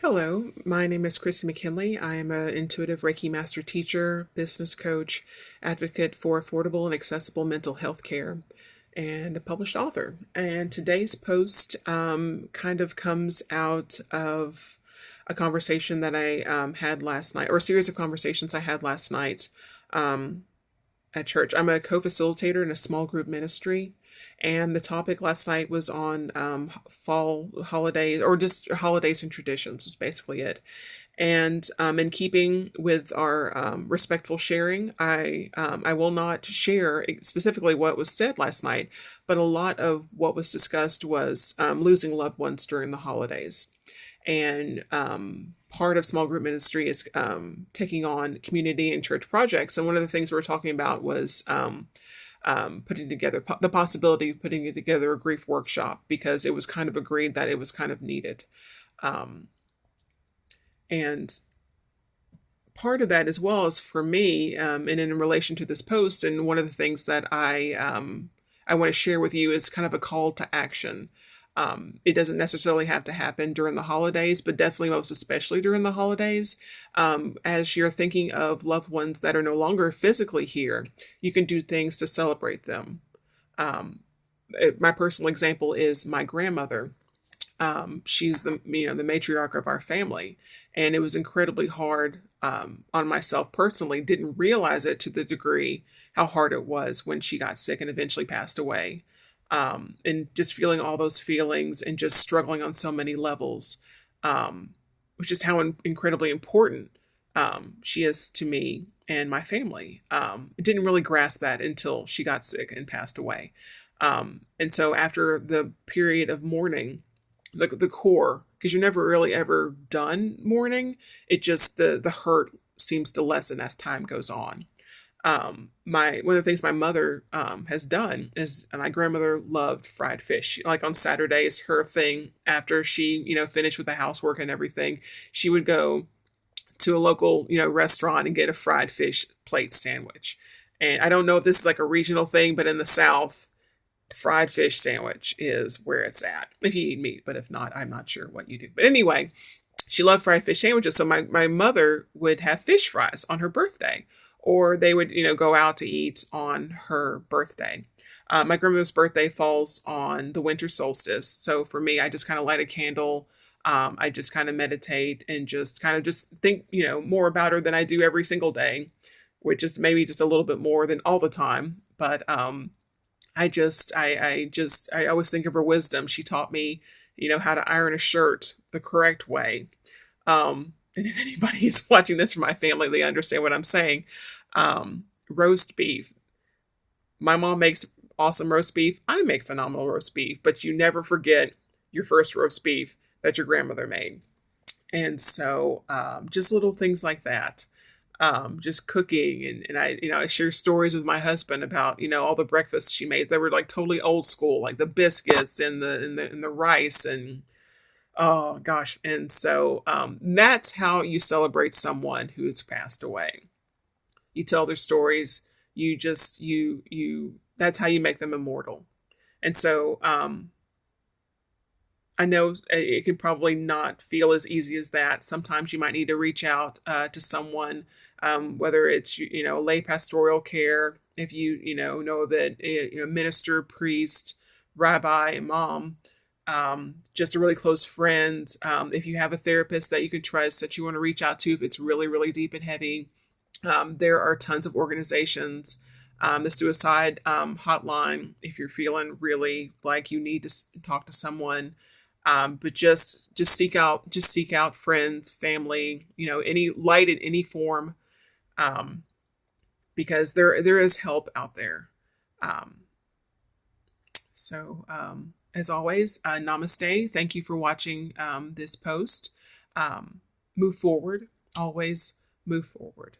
Hello, my name is Christy McKinley. I am an intuitive Reiki master teacher, business coach, advocate for affordable and accessible mental health care, and a published author. And today's post kind of comes out of a conversation that I had last night, or a series of conversations I had last night at church. I'm a co-facilitator in a small group ministry, and the topic last night was on fall holidays, or just holidays and traditions was basically it. And in keeping with our respectful sharing, I will not share specifically what was said last night, but a lot of what was discussed was losing loved ones during the holidays. And part of small group ministry is taking on community and church projects. And one of the things we were talking about was putting together the possibility of putting together a grief workshop, because it was kind of agreed that it was kind of needed. And part of that, as well as for me, and in relation to this post, and one of the things that I want to share with you is kind of a call to action. It doesn't necessarily have to happen during the holidays, but definitely most especially during the holidays. As you're thinking of loved ones that are no longer physically here, you can do things to celebrate them. My personal example is my grandmother. She's the matriarch of our family, and it was incredibly hard on myself personally. Didn't realize it to the degree how hard it was when she got sick and eventually passed away. And just feeling all those feelings and just struggling on so many levels, which is how incredibly important she is to me and my family. Didn't really grasp that until she got sick and passed away. And so after the period of mourning, the core, because you're never really ever done mourning, it just the hurt seems to lessen as time goes on. One of the things my mother has done is, my grandmother loved fried fish. Like on Saturdays, her thing, after she finished with the housework and everything, she would go to a local restaurant and get a fried fish plate sandwich. And I don't know if this is like a regional thing, but in the South, fried fish sandwich is where it's at if you eat meat. But if not, I'm not sure what you do. But anyway, she loved fried fish sandwiches. So my mother would have fish fries on her birthday, or they would, go out to eat on her birthday. My grandmother's birthday falls on the winter solstice. So for me, I just kind of light a candle. I just kind of meditate and just think, more about her than I do every single day, which is maybe just a little bit more than all the time. But I always think of her wisdom. She taught me, how to iron a shirt the correct way. And if anybody is watching this from my family, they understand what I'm saying. Roast beef. My mom makes awesome roast beef. I make phenomenal roast beef, but you never forget your first roast beef that your grandmother made. And so, just little things like that. Just cooking, and I share stories with my husband about, all the breakfasts she made. They were like totally old school, like the biscuits and the rice, and oh gosh. And so, that's how you celebrate someone who's passed away. You tell their stories. That's how you make them immortal. And so, I know it can probably not feel as easy as that. Sometimes you might need to reach out to someone, whether it's, lay pastoral care, if know of it, minister, priest, rabbi, imam, just a really close friend. If you have a therapist that you can trust, that you want to reach out to, if it's really, really deep and heavy. There are tons of organizations. The suicide hotline, if you're feeling really like you need to talk to someone. But just seek out friends, family, any light in any form, because there is help out there. As always, namaste. Thank you for watching this post. Move forward. Always move forward.